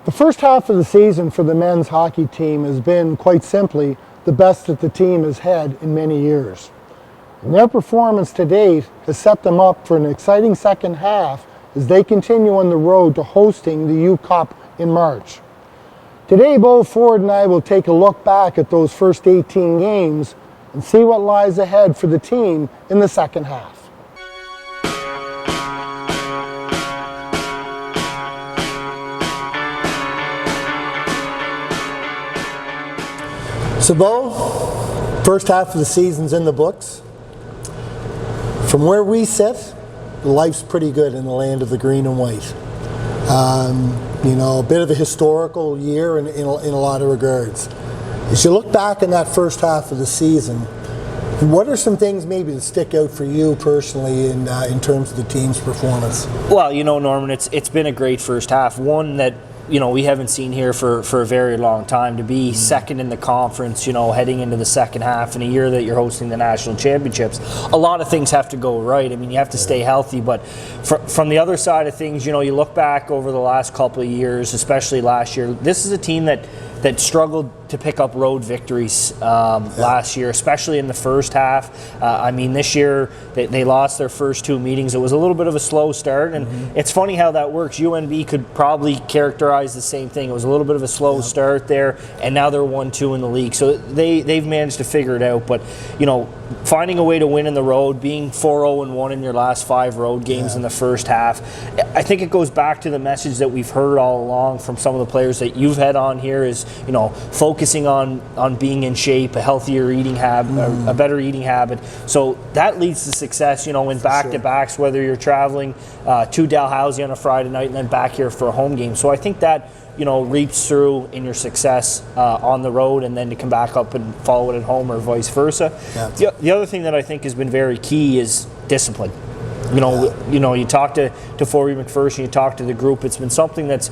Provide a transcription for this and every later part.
The first half of the season for the men's hockey team has been, quite simply, the best that the team has had in many years. And their performance to date has set them up for an exciting second half as they continue on the road to hosting the U Cup in March. Today, Bo Ford and I will take a look back at those first 18 games and see what lies ahead for the team in the second half. So Bo, first half of the season's in the books. From where we sit, life's pretty good in the land of the green and white. A bit of a historical year in a lot of regards. As you look back in that first half of the season, what are some things maybe that stick out for you personally in terms of the team's performance? Well, Norman, it's been a great first half. One that we haven't seen here for a very long time. To be second in the conference, heading into the second half in a year that you're hosting the national championships, a lot of things have to go right. I mean, you have to stay healthy, but from the other side of things, you look back over the last couple of years, especially last year, this is a team that struggled to pick up road victories last year, especially in the first half. This year they lost their first two meetings. It was a little bit of a slow start, and it's funny how that works. UNB could probably characterize the same thing. It was a little bit of a slow start there, and now they're 1-2 in the league. So they've managed to figure it out. But finding a way to win in the road, being 4-0-1 in your last 5 road games in the first half, I think it goes back to the message that we've heard all along from some of the players that you've had on here is, focusing on being in shape, a healthier eating habit, a better eating habit. So that leads to success, in back-to-backs, whether you're traveling to Dalhousie on a Friday night and then back here for a home game. So I think that reaps through in your success on the road, and then to come back up and follow it at home or vice versa. Yeah. The other thing that I think has been very key is discipline. You talk to Forey McPherson, you talk to the group. It's been something that's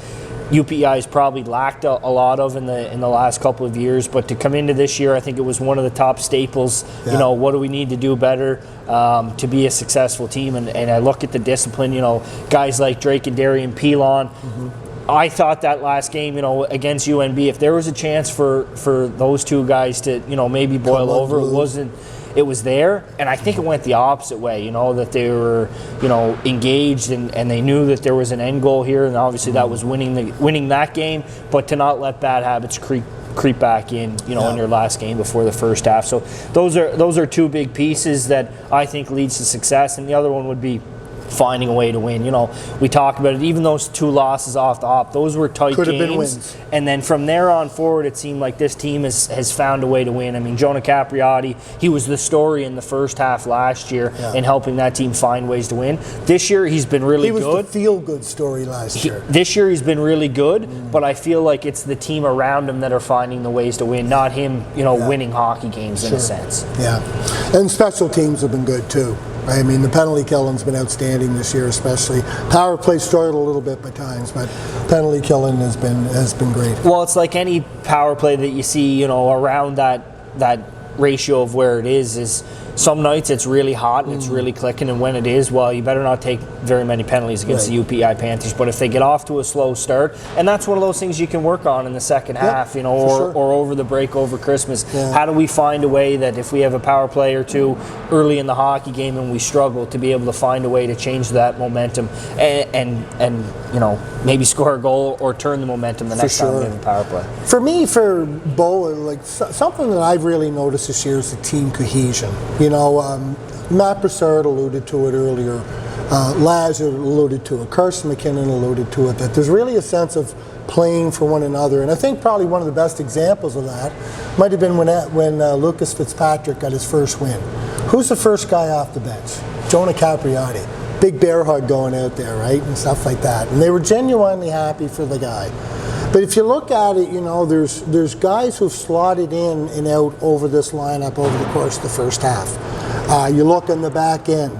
UPI has probably lacked a lot of in the last couple of years, but to come into this year, I think it was one of the top staples. What do we need to do better to be a successful team? And I look at the discipline. Guys like Drake and Darian Pilon. I thought that last game, against UNB, if there was a chance for those two guys to, maybe boil over, it was there, and I think it went the opposite way, that they were, engaged and they knew that there was an end goal here, and obviously that was winning that game, but to not let bad habits creep back in, in your last game before the first half. So those are two big pieces that I think leads to success, and the other one would be finding a way to win. We talk about it, even those 2 losses off the hop, those were tight Could games. Have been wins. And then from there on forward, it seemed like this team has found a way to win. I mean, Jonah Capriati, he was the story in the first half last year in helping that team find ways to win. This year, he's been really good. He was the feel-good story last year. This year, he's been really good, but I feel like it's the team around him that are finding the ways to win, not him, winning hockey games in a sense. Yeah, and special teams have been good too. I mean, the penalty killing's been outstanding this year, especially. Power play struggled a little bit by times, but penalty killing has been great. Well, it's like any power play that you see, around that ratio of where it is some nights it's really hot and it's really clicking, and when it is, well, you better not take very many penalties against the UPI Panthers. But if they get off to a slow start, and that's one of those things you can work on in the second half, or over the break over Christmas. How do we find a way that if we have a power play or two early in the hockey game and we struggle, to be able to find a way to change that momentum and maybe score a goal or turn the momentum the next time we have a power play? For me, for Bo, something that I've really noticed this year is the team cohesion. Matt Broussard alluded to it earlier. Laz alluded to it. Carson McKinnon alluded to it. That there's really a sense of playing for one another, and I think probably one of the best examples of that might have been when Lucas Fitzpatrick got his first win. Who's the first guy off the bench? Jonah Capriati. Big bear hug going out there, right, and stuff like that. And they were genuinely happy for the guy. But if you look at it, there's guys who've slotted in and out over this lineup over the course of the first half. You look on the back end,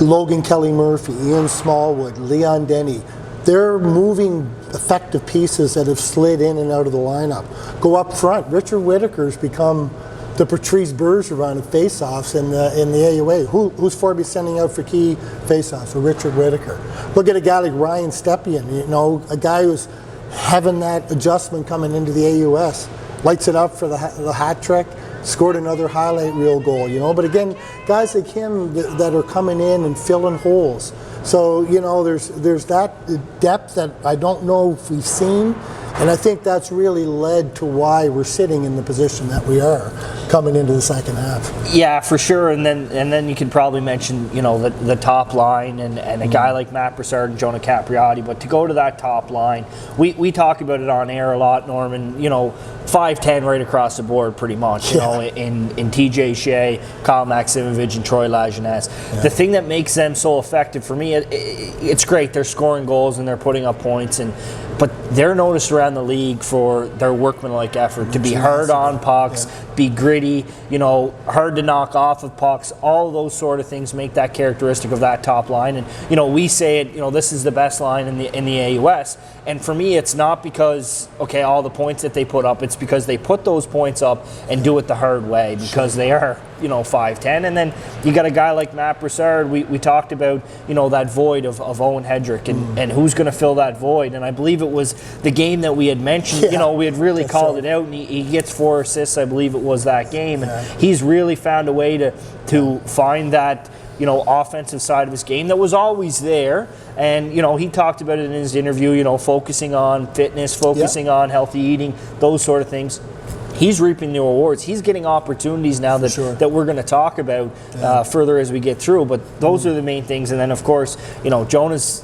Logan Kelly Murphy, Ian Smallwood, Leon Denny. They're moving effective pieces that have slid in and out of the lineup. Go up front, Richard Whitaker's become the Patrice Bergeron of face-offs in the AUA. Who's Forby sending out for key face-offs? For Richard Whitaker. Look at a guy like Ryan Stepien, a guy who's having that adjustment coming into the AUS. Lights it up for the hat trick, scored another highlight reel goal, you know. But again, guys like him that are coming in and filling holes. So, you know, there's that depth that I don't know if we've seen, and I think that's really led to why we're sitting in the position that we are coming into the second half. Yeah, for sure. And then you could probably mention, you know, the top line and a guy like Matt Broussard and Jonah Capriati. But to go to that top line, we talk about it on air a lot, Norman. You know, 5'10" right across the board, pretty much. You know, in TJ Shea, Kyle Maximovich, and Troy Lajeunesse. The thing that makes them so effective for me, it's great. They're scoring goals and they're putting up points, but they're noticed around the league for their workmanlike effort, to be hard on pucks, be gritty, you know, hard to knock off of pucks. All of those sort of things make that characteristic of that top line. And, you know, we say it, you know, this is the best line in the AUS. And for me, it's not because, okay, all the points that they put up, it's because they put those points up and do it the hard way, because they are, you know, 5'10". And then you got a guy like Matt Broussard. We talked about, you know, that void of Owen Hedrick and who's going to fill that void. And I believe it was the game that we had mentioned, you know, we had really called it out, and he gets 4 assists, I believe it was that game. And he's really found a way to find that, you know, offensive side of his game that was always there. And, you know, he talked about it in his interview, you know, focusing on fitness, focusing on healthy eating, those sort of things. He's reaping the rewards. He's getting opportunities now that we're going to talk about further as we get through. But those are the main things. And then, of course, you know, Jonah's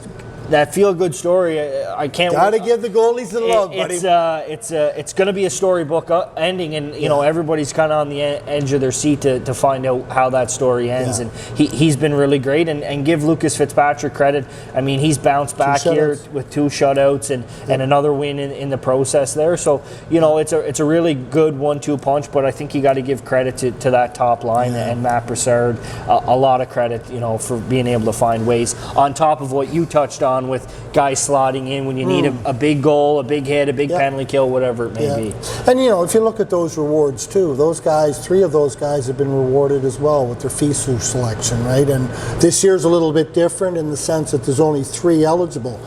that feel-good story. I can't. Gotta give the goalies the love, buddy. It's going to be a storybook ending, and you know everybody's kind of on the edge of their seat to find out how that story ends. And he's been really great. And give Lucas Fitzpatrick credit. I mean, he's bounced back here with 2 shutouts and another win in the process there. So you know it's a really good 1-2 punch. But I think you got to give credit to that top line and Matt Broussard. A lot of credit, you know, for being able to find ways on top of what you touched on, with guys slotting in when you need a big goal, a big hit, a big penalty kill, whatever it may be. And you know, if you look at those rewards too, those guys, 3 of those guys have been rewarded as well with their FISU selection, right? And this year's a little bit different in the sense that there's only 3 eligible.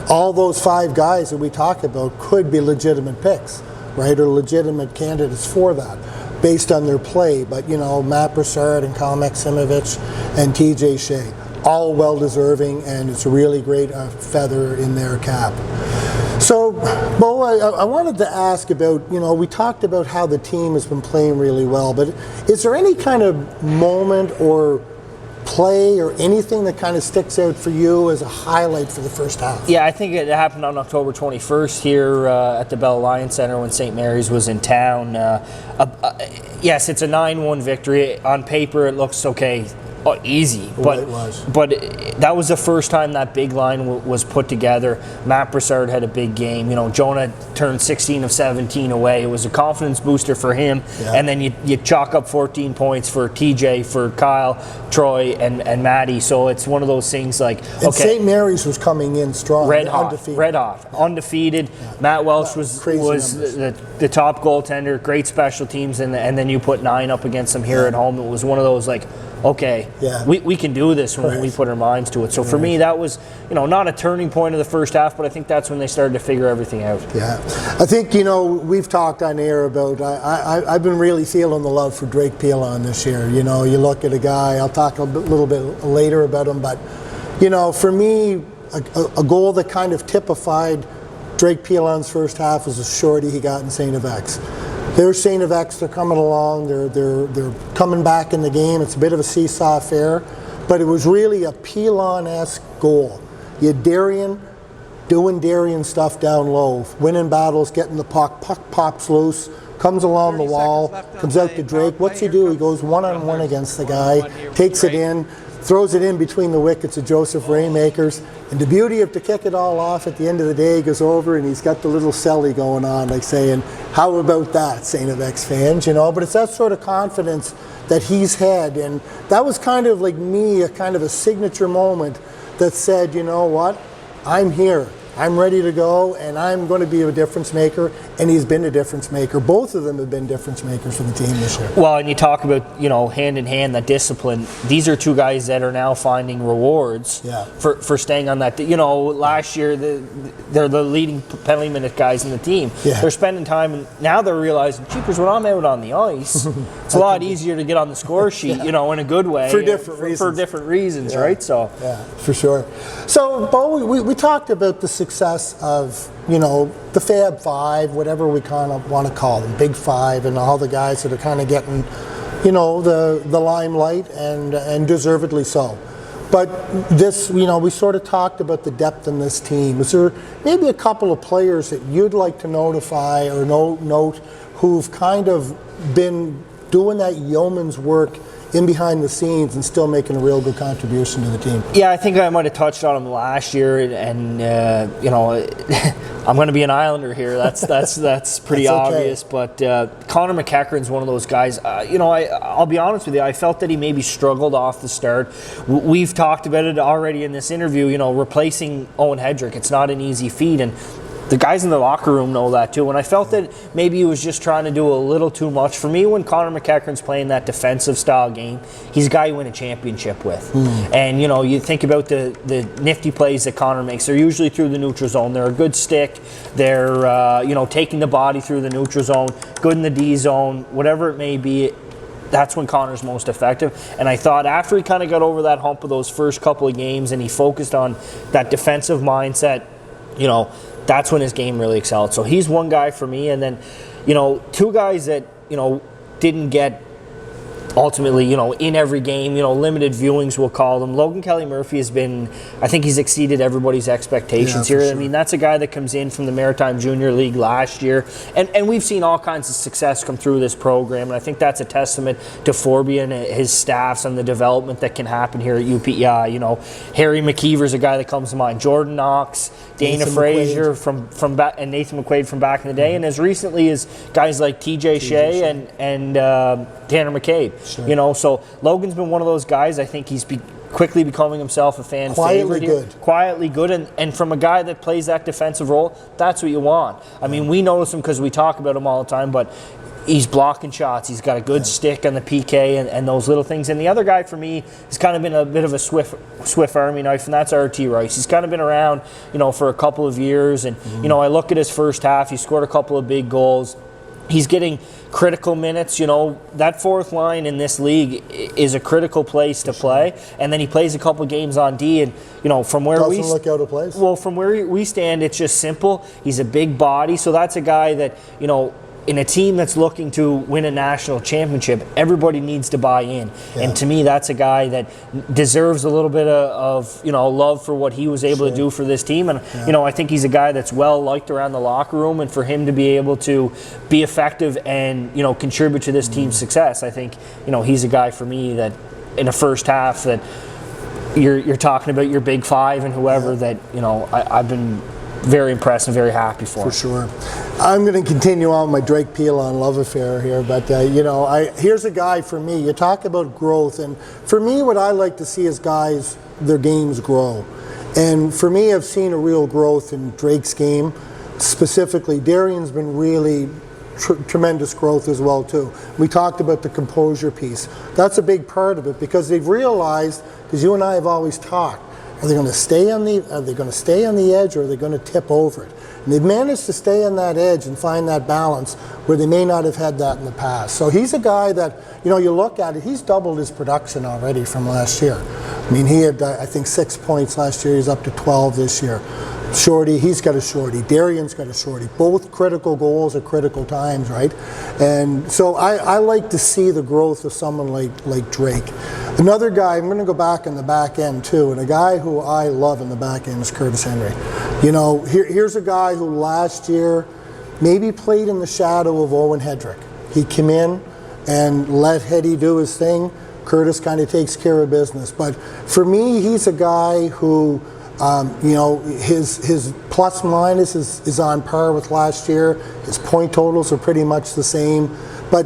All those 5 guys that we talk about could be legitimate picks, right, or legitimate candidates for that, based on their play. But you know, Matt Broussard and Kyle Maximovich and TJ Shea, all well-deserving, and it's a really great feather in their cap. So, Bo, I wanted to ask about, you know, we talked about how the team has been playing really well, but is there any kind of moment or play or anything that kind of sticks out for you as a highlight for the first half? Yeah, I think it happened on October 21st here at the Bell Alliance Center when St. Mary's was in town. Yes, it's a 9-1 victory. On paper, it looks okay. Easy, but that was the first time that big line was put together. Matt Broussard had a big game. You know, Jonah turned 16 of 17 away. It was a confidence booster for him. And then you chalk up 14 points for TJ, for Kyle, Troy, and Maddie. So it's one of those things like, and St. Mary's was coming in strong, red hot, undefeated. Matt Welsh was the top goaltender, great special teams, and then you put 9 up against them here at home. It was one of those like, okay, we can do this when we put our minds to it. So for me, that was, you know, not a turning point of the first half, but I think that's when they started to figure everything out. Yeah, I think, you know, we've talked on air about, I've been really feeling the love for Drake Pilon this year. You know, you look at a guy, I'll talk a little bit later about him, but, you know, for me, a goal that kind of typified Drake Pilon's first half was a shorty he got in St. X. There's St. X, they're coming along, they're coming back in the game. It's a bit of a seesaw affair, but it was really a Pilon-esque goal. You had Darien doing Darien stuff down low, winning battles, getting the puck pops loose, comes along the wall, comes out to Drake. What's he do? He goes one-on-one against the guy, takes it in, throws it in between the wickets of Joseph Raymakers. And the beauty of to kick it all off at the end of the day, he goes over and he's got the little celly going on, like saying, how about that, St. X fans, you know? But it's that sort of confidence that he's had. And that was kind of like me, a kind of a signature moment that said, you know what, I'm here. I'm ready to go, and I'm going to be a difference maker, and he's been a difference maker. Both of them have been difference makers for the team this year. Well, and you talk about, hand in hand, that discipline. These are two guys that are now finding rewards for staying on that. Last year, they're the leading penalty minute guys in the team. Yeah. They're spending time, and now they're realizing, jeepers, when I'm out on the ice, it's a lot easier to get on the score sheet, in a good way. For different reasons. Right? So. Yeah, for sure. So, Bo, we talked about the success of, the Fab Five, whatever we kind of want to call them, Big Five, and all the guys that are kind of getting, the limelight, and deservedly so. But this, we sort of talked about the depth in this team. Is there maybe a couple of players that you'd like to notify or note who've kind of been doing that yeoman's work in behind the scenes and still making a real good contribution to the team? Yeah, I think I might have touched on him last year, and I'm going to be an Islander here. That's pretty obvious. But Connor McEachran's one of those guys. I'll be honest with you. I felt that he maybe struggled off the start. We've talked about it already in this interview. Replacing Owen Hedrick, it's not an easy feat, and the guys in the locker room know that too. And I felt that maybe he was just trying to do a little too much. For me, when Connor McEachran's playing that defensive style game, he's a guy you win a championship with. And you think about the nifty plays that Connor makes. They're usually through the neutral zone. They're a good stick. They're taking the body through the neutral zone, good in the D zone, whatever it may be. That's when Connor's most effective. And I thought after he kind of got over that hump of those first couple of games and he focused on that defensive mindset, that's when his game really excelled. So he's one guy for me. And then, two guys that, didn't get ultimately, in every game, limited viewings, we'll call them. Logan Kelly Murphy has been, I think he's exceeded everybody's expectations here. Sure. I mean, that's a guy that comes in from the Maritime Junior League last year. And we've seen all kinds of success come through this program. And I think that's a testament to Forby and his staffs and the development that can happen here at UPEI. Harry McKeever's a guy that comes to mind. Jordan Knox, Dana Frazier from back, and Nathan McQuaid from back in the day. And as recently as guys like TJ Shea and Tanner McCabe. Sure. So Logan's been one of those guys. I think he's quickly becoming himself a fan favorite. Quietly good. And from a guy that plays that defensive role, that's what you want. I mean, we notice him because we talk about him all the time, but he's blocking shots. He's got a good stick on the PK and those little things. And the other guy for me has kind of been a bit of a Swift Army knife, and that's RT Rice. He's kind of been around, for a couple of years. And, I look at his first half. He scored a couple of big goals. He's getting critical minutes. That fourth line in this league is a critical place to play. And then he plays a couple games on D, and from where doesn't look out of place. Well, from where we stand, it's just simple. He's a big body, so that's a guy that in a team that's looking to win a national championship, everybody needs to buy in. Yeah. And to me, that's a guy that deserves a little bit of love for what he was able to do for this team. And, I think he's a guy that's well liked around the locker room. And for him to be able to be effective and, contribute to this team's success, I think, he's a guy for me that in the first half that you're talking about your Big Five and whoever that, I've been very impressed and very happy for. For sure. I'm going to continue on my Drake Pilon love affair here, but here's a guy for me. You talk about growth, and for me, what I like to see is guys, their games grow. And for me, I've seen a real growth in Drake's game. Specifically, Darian's been really tremendous growth as well too. We talked about the composure piece. That's a big part of it because they've realized, because you and I have always talked, are they going to stay on the edge, or are they going to tip over it? And they've managed to stay on that edge and find that balance where they may not have had that in the past. So he's a guy that, you look at it, he's doubled his production already from last year. I mean, he had, I think, 6 points last year. He's up to 12 this year. Shorty, he's got a shorty. Darian's got a shorty. Both critical goals at critical times, right? And so I like to see the growth of someone like Drake. Another guy, I'm going to go back in the back end too, and a guy who I love in the back end is Curtis Henry. Here's a guy who last year maybe played in the shadow of Owen Hedrick. He came in and let Hetty do his thing. Curtis kind of takes care of business. But for me, he's a guy who You know, his plus minus is on par with last year. His point totals are pretty much the same. But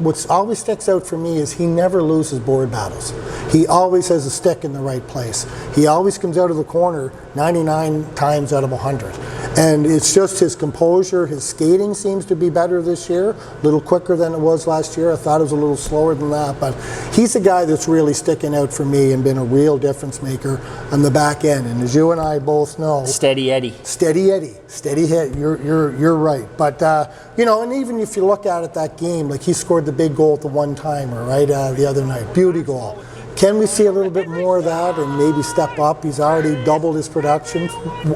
what always sticks out for me is he never loses board battles. He always has a stick in the right place. He always comes out of the corner 99 times out of 100. And it's just his composure. His skating seems to be better this year, a little quicker than it was last year. I thought it was a little slower than that, but he's a guy that's really sticking out for me and been a real difference maker on the back end. And as you and I both know, Steady Eddie. Steady Eddie, steady hit. You're right. But you know, and even if you look at it, that game, like he scored the big goal at the one-timer, right, the other night, beauty goal. Can we see a little bit more of that and maybe step up? He's already doubled his production,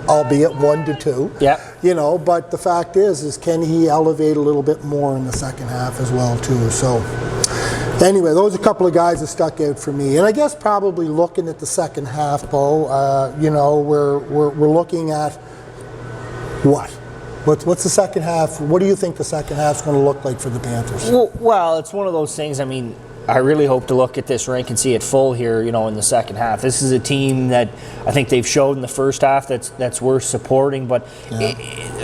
albeit 1 to 2. Yeah. You know, but the fact is can he elevate a little bit more in the second half as well too? So anyway, those are a couple of guys that stuck out for me. And I guess probably looking at the second half, Bo, you know, we're looking at what? What's the second half? What do you think the second half's going to look like for the Panthers? Well, it's one of those things. I mean, I really hope to look at this rink and see it full here, you know, in the second half. This is a team that I think they've showed in the first half that's worth supporting, but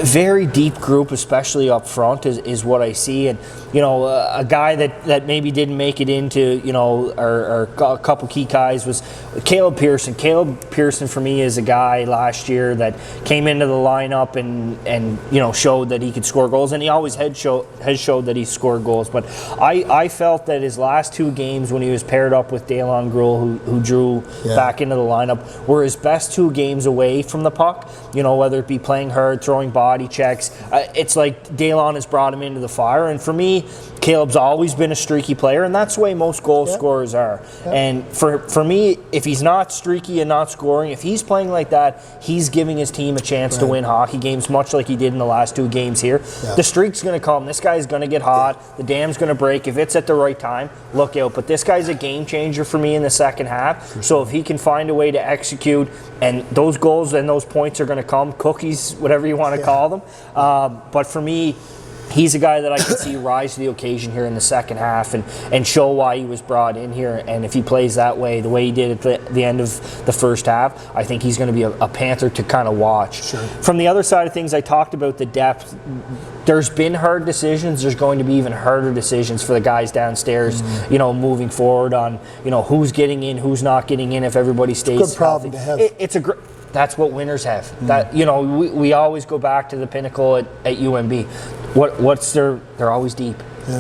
very deep group, especially up front, is what I see. And, you know, a guy that maybe didn't make it into, you know, or a couple key guys was Caleb Pearson. Caleb Pearson, for me, is a guy last year that came into the lineup and you know, showed that he could score goals, and he always has showed that he scored goals. But I felt that his last 2 games when he was paired up with Dalen Gruhl, who drew back into the lineup, were his best 2 games away from the puck. You know, whether it be playing hard, throwing body checks. It's like Dalen has brought him into the fire. And for me, Caleb's always been a streaky player, and that's the way most goal scorers are. And for me, if he's not streaky and not scoring, if he's playing like that, he's giving his team a chance to win hockey games, much like he did in the last 2 games here. The streak's going to come. This guy's going to get hot. The dam's going to break. If it's at the right time, look out. But this guy's a game changer for me in the second half. So if he can find a way to execute, and those goals and those points are going to come, cookies, whatever you want to call them. But for me, he's a guy that I can see rise to the occasion here in the second half and show why he was brought in here. And if he plays that way, the way he did at the end of the first half, I think he's going to be a Panther to kind of watch. Sure. From the other side of things, I talked about the depth. There's been hard decisions. There's going to be even harder decisions for the guys downstairs, you know, moving forward on, you know, who's getting in, who's not getting in if everybody stays Good problem healthy. to have. It's a great... That's what winners have. That, you know, we always go back to the pinnacle at UNB. They're always deep.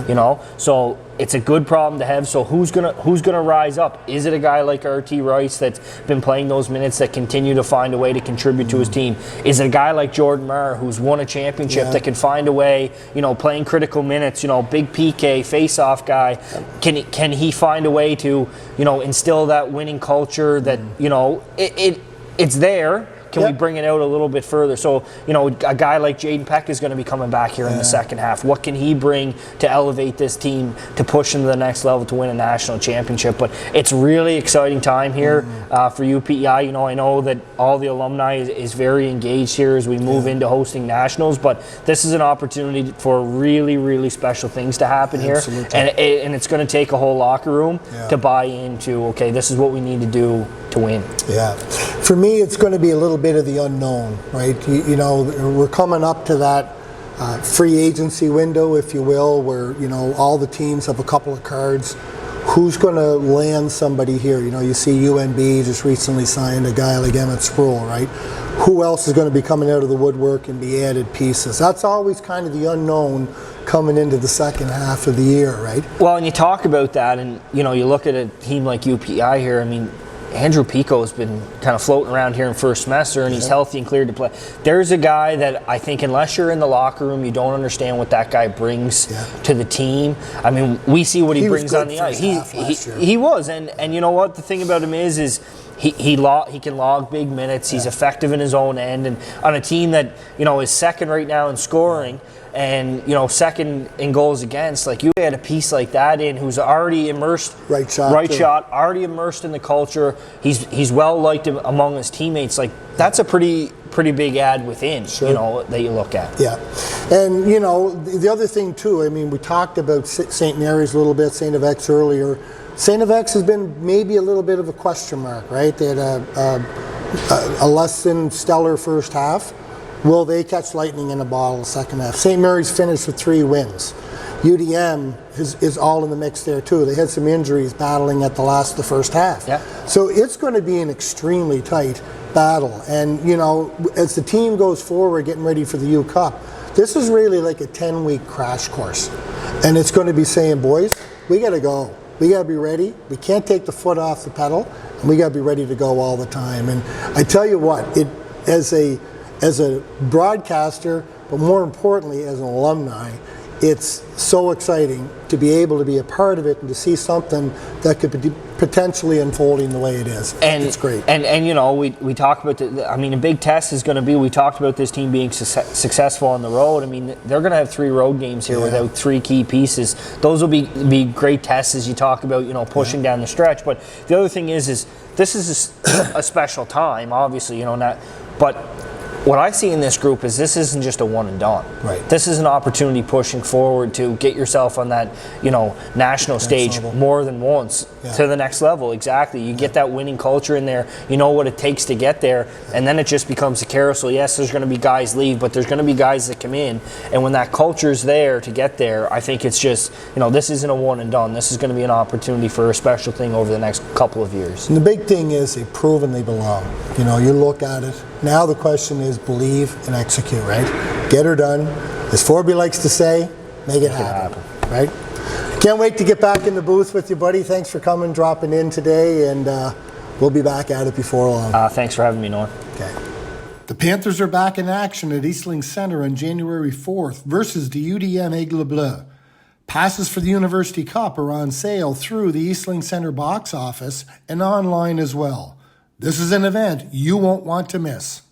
You know, so it's a good problem to have. So who's gonna rise up? Is it a guy like RT Rice that's been playing those minutes that continue to find a way to contribute to his team? Is it a guy like Jordan Maher who's won a championship that can find a way, you know, playing critical minutes, you know, big PK, face-off guy? Can he find a way to, you know, instill that winning culture that, you know, it's there. Can we bring it out a little bit further? So, you know, a guy like Jaden Peck is going to be coming back here in the second half. What can he bring to elevate this team to push them to the next level to win a national championship? But it's really exciting time here for UPEI. You know, I know that all the alumni is very engaged here as we move into hosting nationals, but this is an opportunity for really, really special things to happen here. And it's going to take a whole locker room to buy into, okay, this is what we need to do to win. Yeah. For me, it's going to be a little bit of the unknown, right? You know, we're coming up to that free agency window, if you will, where, you know, all the teams have a couple of cards. Who's going to land somebody here? You know, you see UNB just recently signed a guy like Emmett Sproul, right? Who else is going to be coming out of the woodwork and be added pieces? That's always kind of the unknown coming into the second half of the year, right? Well, and you talk about that, and, you know, you look at a team like UPI here, I mean, Andrew Pico has been kind of floating around here in first semester, and he's healthy and cleared to play. There's a guy that I think unless you're in the locker room, you don't understand what that guy brings to the team. I mean, we see what he brings on the ice. He was, and you know what? The thing about him is he can log big minutes. He's effective in his own end, and on a team that, you know, is second right now in scoring. And, you know, second in goals against, like, you had a piece like that in who's already immersed, right shot, already immersed in the culture. He's well liked among his teammates. Like, that's a pretty big ad within, you know, that you look at. Yeah, and you know, the other thing too. I mean, we talked about St. Mary's a little bit, St. FX earlier. St. FX has been maybe a little bit of a question mark, right? They had a less than stellar first half. Will they catch lightning in a bottle second half? St. Mary's finished with 3 wins. UDM is all in the mix there too. They had some injuries battling at the last of the first half. Yeah. So it's going to be an extremely tight battle. And, you know, as the team goes forward getting ready for the U Cup, this is really like a 10-week crash course. And it's going to be saying, boys, we got to go. We got to be ready. We can't take the foot off the pedal, and we got to be ready to go all the time. And I tell you what, as a broadcaster, but more importantly as an alumni, it's so exciting to be able to be a part of it and to see something that could be potentially unfolding the way it is. And it's great. And you know, we talk about I mean, a big test is going to be, we talked about this team being successful on the road. I mean, they're going to have 3 road games here without 3 key pieces. Those will be great tests as you talk about, you know, pushing down the stretch. But the other thing is this is a special time, obviously, you know, but what I see in this group is this isn't just a one and done. Right. This is an opportunity pushing forward to get yourself on that, you know, national stage level. more than once to the next level. Exactly. You get that winning culture in there. You know what it takes to get there, and then it just becomes a carousel. Yes, there's going to be guys leave, but there's going to be guys that come in, and when that culture's there to get there, I think it's just, you know, this isn't a one and done. This is going to be an opportunity for a special thing over the next couple of years. And the big thing is they've proven they belong. You know, you look at it. Now the question is believe and execute, right? Get her done. As Forby likes to say, make it happen, right? Can't wait to get back in the booth with you, buddy. Thanks for coming, dropping in today, and we'll be back at it before long. Thanks for having me, Norm. Okay. The Panthers are back in action at Eastling Center on January 4th versus the UDM Aigle Bleu. Passes for the University Cup are on sale through the Eastling Center box office and online as well. This is an event you won't want to miss.